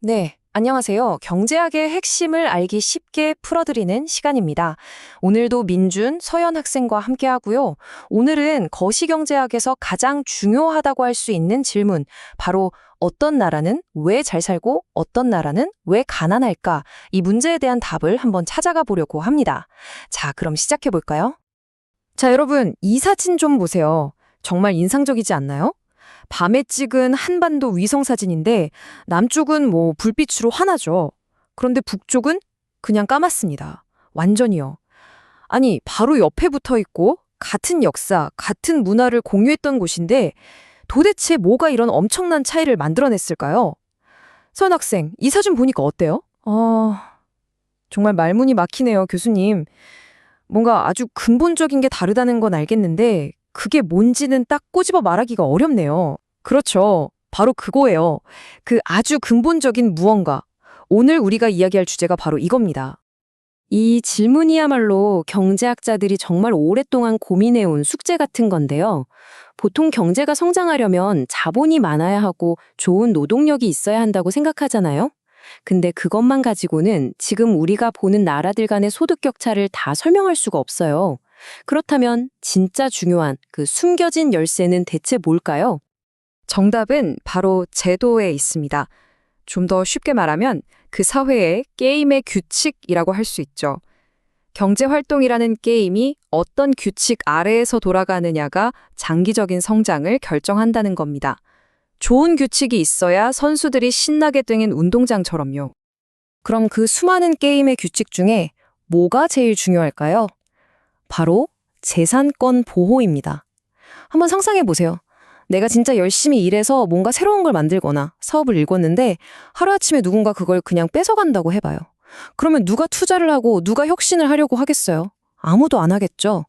네, 안녕하세요. 경제학의 핵심을 알기 쉽게 풀어드리는 시간입니다. 오늘도 민준, 서연 학생과 함께 하고요. 오늘은 거시경제학에서 가장 중요하다고 할 수 있는 질문, 바로 어떤 나라는 왜 잘 살고 어떤 나라는 왜 가난할까? 이 문제에 대한 답을 한번 찾아가 보려고 합니다. 자, 그럼 시작해 볼까요? 자, 여러분, 이 사진 좀 보세요. 정말 인상적이지 않나요? 밤에 찍은 한반도 위성 사진인데 남쪽은 불빛으로 환하죠. 그런데 북쪽은 그냥 까맣습니다. 완전히요. 아니, 바로 옆에 붙어 있고 같은 역사, 같은 문화를 공유했던 곳인데 도대체 뭐가 이런 엄청난 차이를 만들어냈을까요? 선 학생, 이 사진 보니까 어때요? 정말 말문이 막히네요, 교수님. 뭔가 아주 근본적인 게 다르다는 건 알겠는데 그게 뭔지는 딱 꼬집어 말하기가 어렵네요. 그렇죠. 바로 그거예요. 그 아주 근본적인 무언가. 오늘 우리가 이야기할 주제가 바로 이겁니다. 이 질문이야말로 경제학자들이 정말 오랫동안 고민해온 숙제 같은 건데요. 보통 경제가 성장하려면 자본이 많아야 하고 좋은 노동력이 있어야 한다고 생각하잖아요. 근데 그것만 가지고는 지금 우리가 보는 나라들 간의 소득 격차를 다 설명할 수가 없어요. 그렇다면 진짜 중요한 그 숨겨진 열쇠는 대체 뭘까요? 정답은 바로 제도에 있습니다. 좀 더 쉽게 말하면 그 사회의 게임의 규칙이라고 할 수 있죠. 경제활동이라는 게임이 어떤 규칙 아래에서 돌아가느냐가 장기적인 성장을 결정한다는 겁니다. 좋은 규칙이 있어야 선수들이 신나게 뛰는 운동장처럼요. 그럼 그 수많은 게임의 규칙 중에 뭐가 제일 중요할까요? 바로 재산권 보호입니다. 한번 상상해 보세요. 내가 진짜 열심히 일해서 뭔가 새로운 걸 만들거나 사업을 일궜는데 하루아침에 누군가 그걸 그냥 뺏어간다고 해봐요. 그러면 누가 투자를 하고 누가 혁신을 하려고 하겠어요? 아무도 안 하겠죠.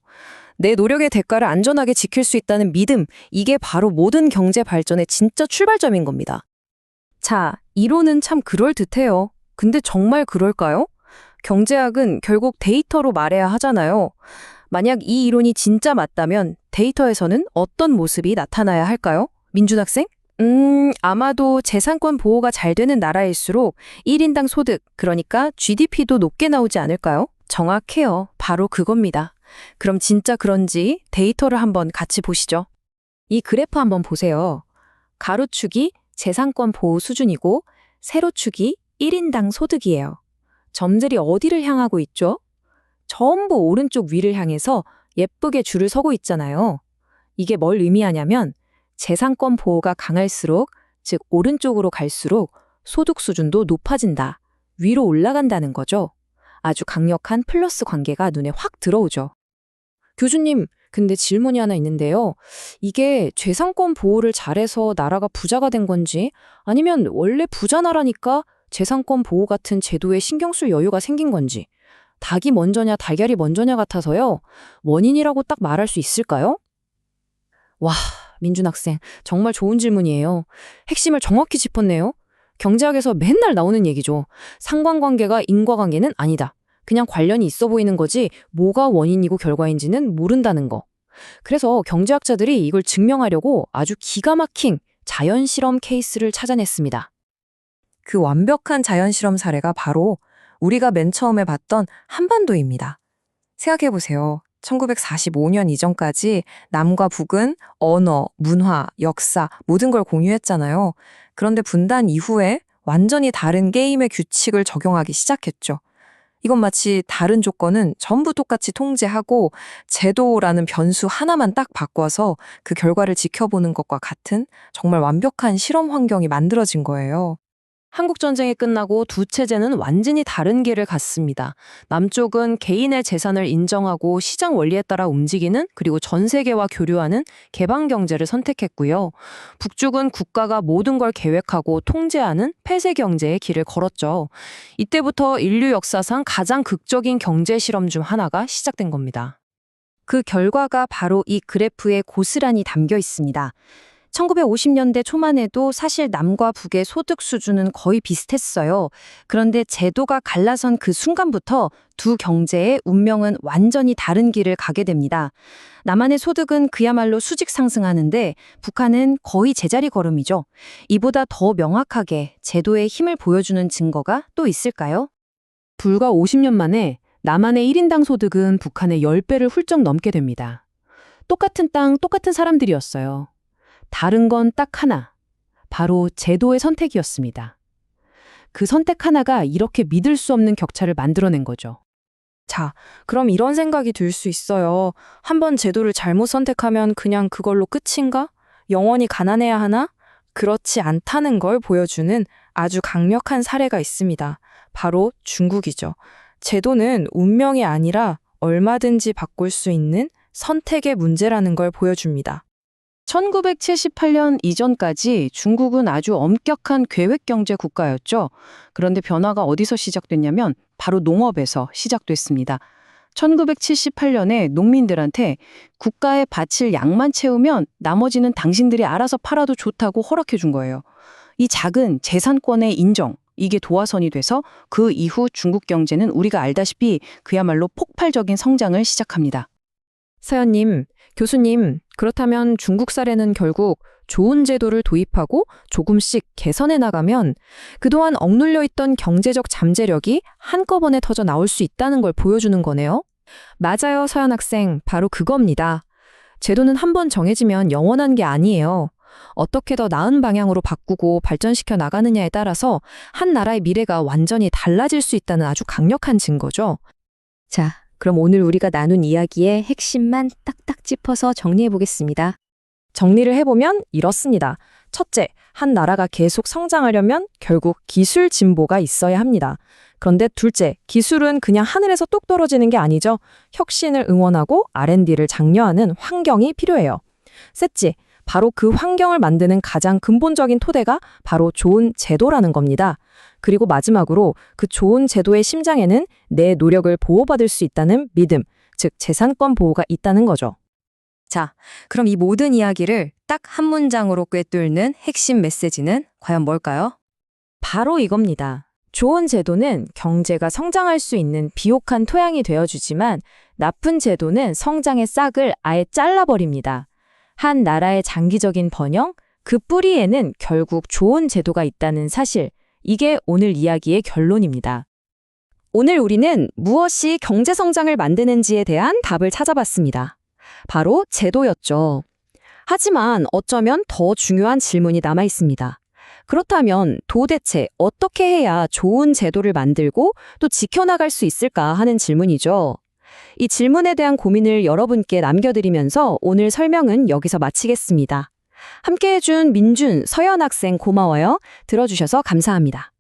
내 노력의 대가를 안전하게 지킬 수 있다는 믿음, 이게 바로 모든 경제 발전의 진짜 출발점인 겁니다. 자, 이론은 참 그럴듯해요. 근데 정말 그럴까요? 경제학은 결국 데이터로 말해야 하잖아요. 만약 이 이론이 진짜 맞다면 데이터에서는 어떤 모습이 나타나야 할까요? 민준 학생? 아마도 재산권 보호가 잘 되는 나라일수록 1인당 소득, 그러니까 GDP도 높게 나오지 않을까요? 정확해요. 바로 그겁니다. 그럼 진짜 그런지 데이터를 한번 같이 보시죠. 이 그래프 한번 보세요. 가로축이 재산권 보호 수준이고 세로축이 1인당 소득이에요. 점들이 어디를 향하고 있죠? 전부 오른쪽 위를 향해서 예쁘게 줄을 서고 있잖아요. 이게 뭘 의미하냐면 재산권 보호가 강할수록, 즉 오른쪽으로 갈수록 소득 수준도 높아진다, 위로 올라간다는 거죠. 아주 강력한 플러스 관계가 눈에 확 들어오죠. 교수님, 근데 질문이 하나 있는데요. 이게 재산권 보호를 잘해서 나라가 부자가 된 건지 아니면 원래 부자 나라니까 재산권 보호 같은 제도에 신경 쓸 여유가 생긴 건지 닭이 먼저냐 달걀이 먼저냐 같아서요. 원인이라고 딱 말할 수 있을까요? 와, 민준 학생, 정말 좋은 질문이에요. 핵심을 정확히 짚었네요. 경제학에서 맨날 나오는 얘기죠. 상관관계가 인과관계는 아니다. 그냥 관련이 있어 보이는 거지 뭐가 원인이고 결과인지는 모른다는 거. 그래서 경제학자들이 이걸 증명하려고 아주 기가 막힌 자연실험 케이스를 찾아냈습니다. 그 완벽한 자연실험 사례가 바로 우리가 맨 처음에 봤던 한반도입니다. 생각해보세요. 1945년 이전까지 남과 북은 언어, 문화, 역사 모든 걸 공유했잖아요. 그런데 분단 이후에 완전히 다른 게임의 규칙을 적용하기 시작했죠. 이건 마치 다른 조건은 전부 똑같이 통제하고 제도라는 변수 하나만 딱 바꿔서 그 결과를 지켜보는 것과 같은 정말 완벽한 실험 환경이 만들어진 거예요. 한국전쟁이 끝나고 두 체제는 완전히 다른 길을 갔습니다. 남쪽은 개인의 재산을 인정하고 시장 원리에 따라 움직이는, 그리고 전 세계와 교류하는 개방 경제를 선택했고요. 북쪽은 국가가 모든 걸 계획하고 통제하는 폐쇄 경제의 길을 걸었죠. 이때부터 인류 역사상 가장 극적인 경제 실험 중 하나가 시작된 겁니다. 그 결과가 바로 이 그래프에 고스란히 담겨 있습니다. 1950년대 초만 해도 사실 남과 북의 소득 수준은 거의 비슷했어요. 그런데 제도가 갈라선 그 순간부터 두 경제의 운명은 완전히 다른 길을 가게 됩니다. 남한의 소득은 그야말로 수직 상승하는데 북한은 거의 제자리 걸음이죠. 이보다 더 명확하게 제도의 힘을 보여주는 증거가 또 있을까요? 불과 50년 만에 남한의 1인당 소득은 북한의 10배를 훌쩍 넘게 됩니다. 똑같은 땅, 똑같은 사람들이었어요. 다른 건 딱 하나. 바로 제도의 선택이었습니다. 그 선택 하나가 이렇게 믿을 수 없는 격차를 만들어낸 거죠. 자, 그럼 이런 생각이 들 수 있어요. 한번 제도를 잘못 선택하면 그냥 그걸로 끝인가? 영원히 가난해야 하나? 그렇지 않다는 걸 보여주는 아주 강력한 사례가 있습니다. 바로 중국이죠. 제도는 운명이 아니라 얼마든지 바꿀 수 있는 선택의 문제라는 걸 보여줍니다. 1978년 이전까지 중국은 아주 엄격한 계획경제 국가였죠. 그런데 변화가 어디서 시작됐냐면 바로 농업에서 시작됐습니다. 1978년에 농민들한테 국가에 바칠 양만 채우면 나머지는 당신들이 알아서 팔아도 좋다고 허락해 준 거예요. 이 작은 재산권의 인정, 이게 도화선이 돼서 그 이후 중국 경제는 우리가 알다시피 그야말로 폭발적인 성장을 시작합니다. 서연님, 교수님, 그렇다면 중국 사례는 결국 좋은 제도를 도입하고 조금씩 개선해 나가면 그동안 억눌려 있던 경제적 잠재력이 한꺼번에 터져 나올 수 있다는 걸 보여주는 거네요. 맞아요, 서연 학생. 바로 그겁니다. 제도는 한번 정해지면 영원한 게 아니에요. 어떻게 더 나은 방향으로 바꾸고 발전시켜 나가느냐에 따라서 한 나라의 미래가 완전히 달라질 수 있다는 아주 강력한 증거죠. 자, 그럼 오늘 우리가 나눈 이야기의 핵심만 딱딱 짚어서 정리해 보겠습니다. 정리를 해보면 이렇습니다. 첫째, 한 나라가 계속 성장하려면 결국 기술 진보가 있어야 합니다. 그런데 둘째, 기술은 그냥 하늘에서 뚝 떨어지는 게 아니죠. 혁신을 응원하고 R&D를 장려하는 환경이 필요해요. 셋째, 바로 그 환경을 만드는 가장 근본적인 토대가 바로 좋은 제도라는 겁니다. 그리고 마지막으로 그 좋은 제도의 심장에는 내 노력을 보호받을 수 있다는 믿음, 즉 재산권 보호가 있다는 거죠. 자, 그럼 이 모든 이야기를 딱 한 문장으로 꿰뚫는 핵심 메시지는 과연 뭘까요? 바로 이겁니다. 좋은 제도는 경제가 성장할 수 있는 비옥한 토양이 되어주지만 나쁜 제도는 성장의 싹을 아예 잘라버립니다. 한 나라의 장기적인 번영, 그 뿌리에는 결국 좋은 제도가 있다는 사실, 이게 오늘 이야기의 결론입니다. 오늘 우리는 무엇이 경제 성장을 만드는지에 대한 답을 찾아봤습니다. 바로 제도였죠. 하지만 어쩌면 더 중요한 질문이 남아 있습니다. 그렇다면 도대체 어떻게 해야 좋은 제도를 만들고 또 지켜나갈 수 있을까 하는 질문이죠. 이 질문에 대한 고민을 여러분께 남겨드리면서 오늘 설명은 여기서 마치겠습니다. 함께해준 민준, 서연 학생 고마워요. 들어주셔서 감사합니다.